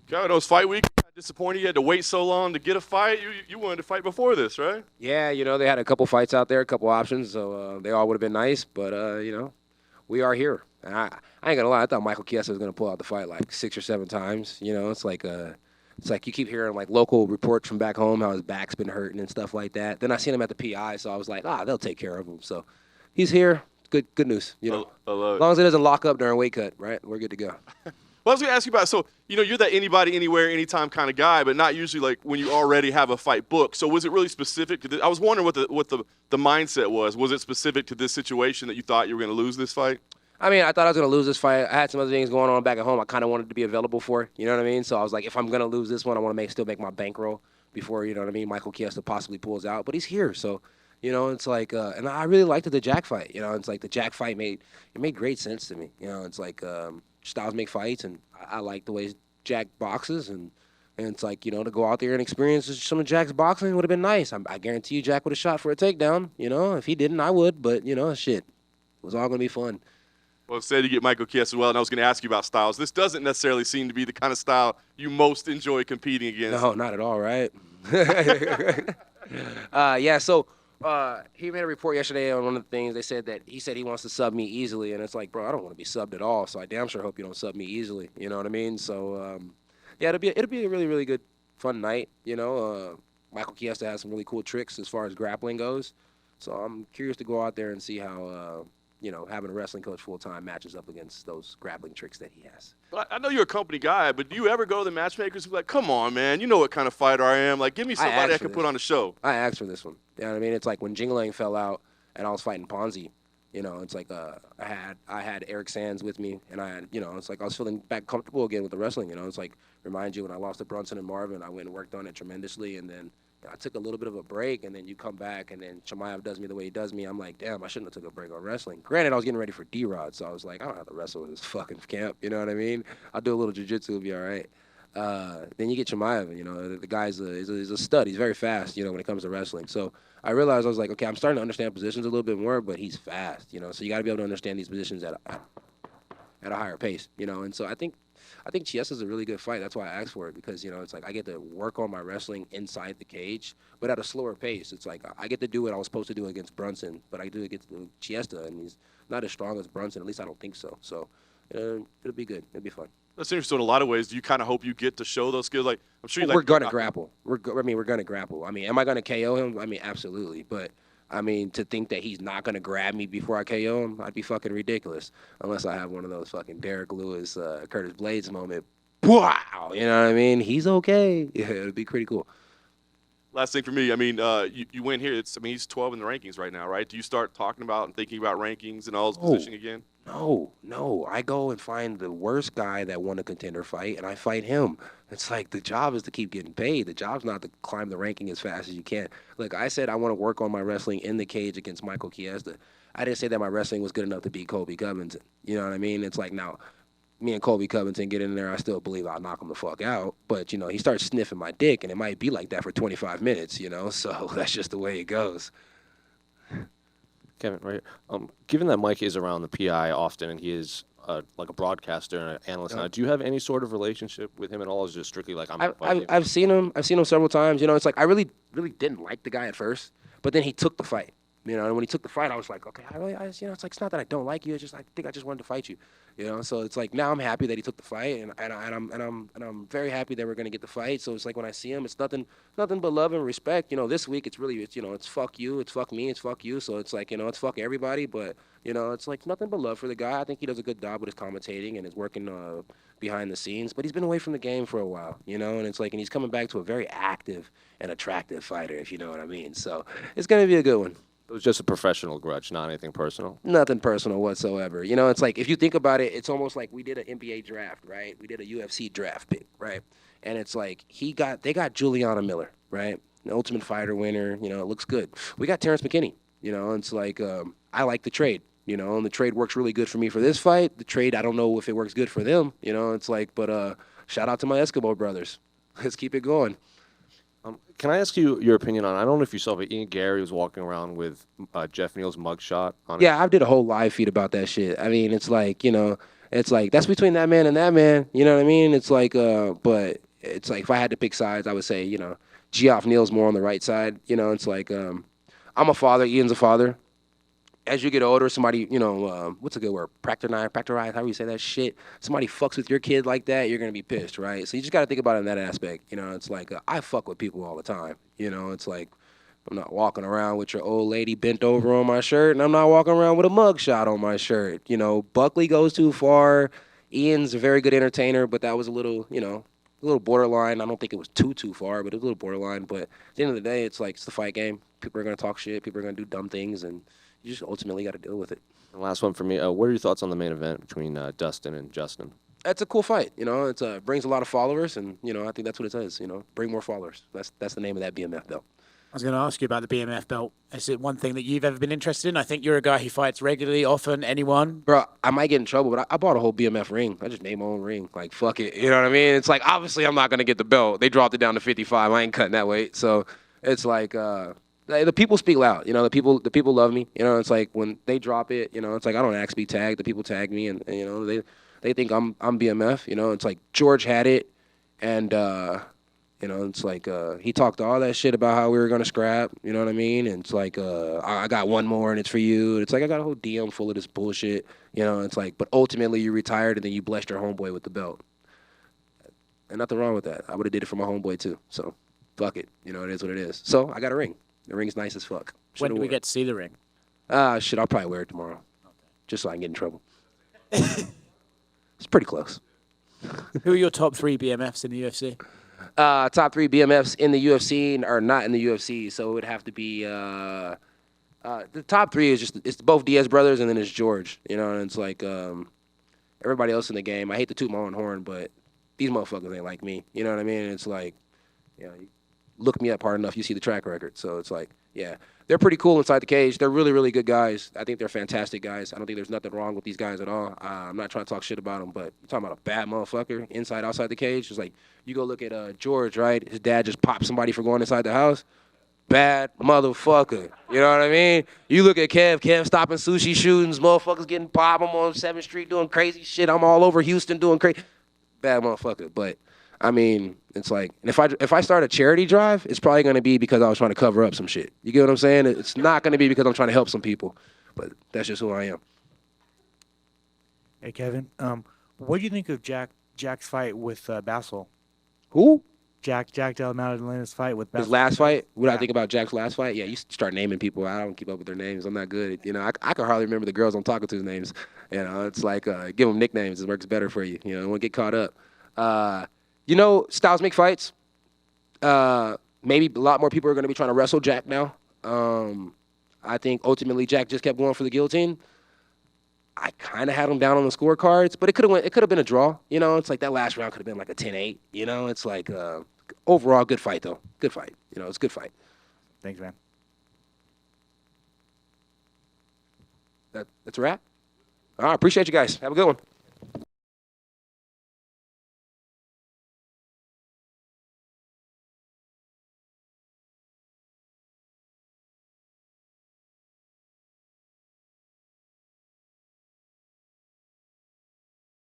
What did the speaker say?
God, those fight week, disappointed you had to wait so long to get a fight. You wanted to fight before this, right? Yeah, they had a couple fights out there, a couple options, so they all would have been nice. But we are here. And I ain't gonna lie, I thought Michael Chiesa was gonna pull out the fight like 6 or 7 times. It's like you keep hearing like local reports from back home how his back's been hurting and stuff like that. Then I seen him at the PI, so I was like, they'll take care of him. So he's here. Good news. I love it. As long as it doesn't lock up during weight cut, right? We're good to go. Well, I was going to ask you about, so, you're that anybody, anywhere, anytime kind of guy, but not usually like when you already have a fight booked. So was it really specific to this? I was wondering what the mindset was. Was it specific to this situation that you thought you were going to lose this fight? I mean, I thought I was going to lose this fight. I had some other things going on back at home I kind of wanted to be available for, you know what I mean? So I was like, if I'm going to lose this one, I want to still make my bankroll before, you know what I mean, Michael Chiesa possibly pulls out. But he's here, so, it's like, and I really liked the Jack fight. It's like the Jack fight made great sense to me. It's like styles make fights, and I like the way Jack boxes, and it's like, to go out there and experience some of Jack's boxing would have been nice. I guarantee you Jack would have shot for a takedown, if he didn't, I would, but, shit, it was all going to be fun. Well, instead you get Michael Chiesa as well, and I was going to ask you about styles. This doesn't necessarily seem to be the kind of style you most enjoy competing against. No, not at all, right? So he made a report yesterday on one of the things. They said that he wants to sub me easily, and it's like, bro, I don't want to be subbed at all, so I damn sure hope you don't sub me easily. You know what I mean? So, it'll be a really, really good, fun night, Michael Chiesa has some really cool tricks as far as grappling goes, so I'm curious to go out there and see how having a wrestling coach full-time matches up against those grappling tricks that he has. I know you're a company guy, but do you ever go to the matchmakers who are like, come on, man, you know what kind of fighter I am. Like, give me somebody I can put on a show. I asked for this one. You know what I mean? It's like when Jingling fell out and I was fighting Ponzi, it's like I had Eric Sands with me, and I had, it's like I was feeling back comfortable again with the wrestling. It's like, remind you when I lost to Brunson and Marvin, I went and worked on it tremendously, and then I took a little bit of a break, and then you come back, and then Chimaev does me the way he does me. I'm like, damn, I shouldn't have took a break on wrestling. Granted, I was getting ready for D-Rod, so I was like, I don't have to wrestle in this fucking camp. You know what I mean? I'll do a little jiu-jitsu, it'll be all right. Then you get Chimaev, the guy's he's a stud. He's very fast, when it comes to wrestling. So I realized, I was like, okay, I'm starting to understand positions a little bit more, but he's fast, so you got to be able to understand these positions at a higher pace, and so I think Chiesa's a really good fight. That's why I asked for it, because, it's like I get to work on my wrestling inside the cage, but at a slower pace. It's like I get to do what I was supposed to do against Brunson, but I do it against Chiesa, and he's not as strong as Brunson. At least I don't think so. So it'll be good. It'll be fun. That's interesting in a lot of ways. Do you kind of hope you get to show those skills? Like, I'm sure we're going to grapple. We're going to grapple. I mean, am I going to KO him? I mean, absolutely. But I mean, to think that he's not going to grab me before I KO him, I'd be fucking ridiculous. Unless I have one of those fucking Derek Lewis, Curtis Blades moment. Wow, you know what I mean? He's okay. Yeah, it'd be pretty cool. Last thing for me, I mean, you win here. He's 12 in the rankings right now, right? Do you start talking about and thinking about rankings and all his positioning again? No. I go and find the worst guy that won a contender fight, and I fight him. It's like the job is to keep getting paid. The job's not to climb the ranking as fast as you can. Look, I said I want to work on my wrestling in the cage against Michael Chiesa. I didn't say that my wrestling was good enough to beat Colby Covington. You know what I mean? It's like now, me and Colby Covington get in there, I still believe I'll knock him the fuck out. But, he starts sniffing my dick, and it might be like that for 25 minutes, So that's just the way it goes. Kevin, right here. Given that Mike is around the PI often, and he is like a broadcaster and an analyst now, do you have any sort of relationship with him at all? Or is it just strictly like I've seen him. I've seen him several times. It's like I really didn't like the guy at first, but then he took the fight. And when he took the fight, I was like, okay, it's like, it's not that I don't like you. It's just I think I just wanted to fight you. So it's like now I'm happy that he took the fight, and I'm very happy that we're gonna get the fight. So it's like when I see him, it's nothing but love and respect. This week it's fuck you, it's fuck me, it's fuck you. So it's like it's fuck everybody, but it's like nothing but love for the guy. I think he does a good job with his commentating and is working behind the scenes. But he's been away from the game for a while, and it's like, and he's coming back to a very active and attractive fighter, if you know what I mean. So it's gonna be a good one. It was just a professional grudge, not anything personal? Nothing personal whatsoever. It's like, if you think about it, it's almost like we did an NBA draft, right? We did a UFC draft pick, right? And it's like, they got Juliana Miller, right? An Ultimate Fighter winner, it looks good. We got Terrence McKinney, it's like, I like the trade, and the trade works really good for me for this fight. The trade, I don't know if it works good for them, it's like, but shout out to my Eskimo brothers. Let's keep it going. Can I ask you your opinion on, I don't know if you saw, but Ian Gary was walking around with Jeff Neal's mugshot on it. Yeah, I did a whole live feed about that shit. I mean, it's like, It's like that's between that man and that man. You know what I mean? It's like, but it's like if I had to pick sides, I would say, you know, Geoff Neal's more on the right side. You know, it's like I'm a father. Ian's a father. As you get older, somebody, you know, what's a good word? Practorize, how do you say that shit? Somebody fucks with your kid like that, you're going to be pissed, right? So you just got to think about it in that aspect. You know, it's like I fuck with people all the time. You know, it's like I'm not walking around with your old lady bent over on my shirt, and I'm not walking around with a mug shot on my shirt. You know, Buckley goes too far. Ian's a very good entertainer, but that was a little, you know, a little borderline. I don't think it was too far, but it was a little borderline. But at the end of the day, it's like it's the fight game. People are going to talk shit. People are going to do dumb things, and you just ultimately got to deal with it. And last one for me. What are your thoughts on the main event between Dustin and Justin? That's a cool fight. You know, it's brings a lot of followers, and you know, I think that's what it says. You know, bring more followers. That's the name of that BMF belt. I was going to ask you about the BMF belt. Is it one thing that you've ever been interested in? I think you're a guy who fights regularly, often, anyone. Bro, I might get in trouble, but I bought a whole BMF ring. I just made my own ring. Like, fuck it. You know what I mean? It's like, obviously, I'm not going to get the belt. They dropped it down to 55. I ain't cutting that weight. So it's like, the people speak loud. You know, the people love me. You know, it's like when they drop it, you know, it's like I don't ask to be tagged. The people tag me, and you know, they think I'm BMF. You know, it's like George had it, and you know, it's like he talked all that shit about how we were gonna scrap. You know what I mean? And it's like I got one more, and it's for you. And it's like I got a whole DM full of this bullshit. You know, it's like, but ultimately you retired, and then you blessed your homeboy with the belt. And nothing wrong with that. I would have did it for my homeboy too. So fuck it. You know, it is what it is. So I got a ring. The ring's nice as fuck. When do we get to see the ring? Shit, I'll probably wear it tomorrow. Okay. Just so I can get in trouble. It's pretty close. Who are your top 3 BMFs in the UFC? Top 3 BMFs in the UFC are not in the UFC, so it would have to be the top 3 is just it's both Diaz brothers and then it's George. You know, and it's like everybody else in the game. I hate to toot my own horn, but these motherfuckers ain't like me. You know what I mean? It's like, you know, you look me up hard enough, you see the track record. So it's like, yeah, they're pretty cool inside the cage. They're really, really good guys. I think they're fantastic guys. I don't think there's nothing wrong with these guys at all. I'm not trying to talk shit about them, but you're talking about a bad motherfucker inside, outside the cage. It's like, you go look at George, right? His dad just popped somebody for going inside the house. Bad motherfucker. You know what I mean? You look at Kev stopping sushi shootings, motherfuckers getting popped. I'm on 7th Street doing crazy shit. I'm all over Houston doing crazy. Bad motherfucker. But I mean, it's like, if I start a charity drive, it's probably going to be because I was trying to cover up some shit. You get what I'm saying? It's not going to be because I'm trying to help some people. But that's just who I am. Hey, Kevin. What do you think of Jack's fight with Bassel? Who? Jack Della Madalena's fight with Bassel. His last fight? What do I think about Jack's last fight? Yeah, you start naming people. I don't keep up with their names. I'm not good. You know, I can hardly remember the girls I'm talking to's names. You know, it's like, give them nicknames. It works better for you. You know, don't want to get caught up. You know, styles make fights. Maybe a lot more people are going to be trying to wrestle Jack now. I think ultimately Jack just kept going for the guillotine. I kind of had him down on the scorecards, but it could have been a draw. You know, it's like that last round could have been like a 10-8. You know, it's like overall good fight though. Good fight. You know, it's a good fight. Thanks, man. That's a wrap. All right, appreciate you guys. Have a good one.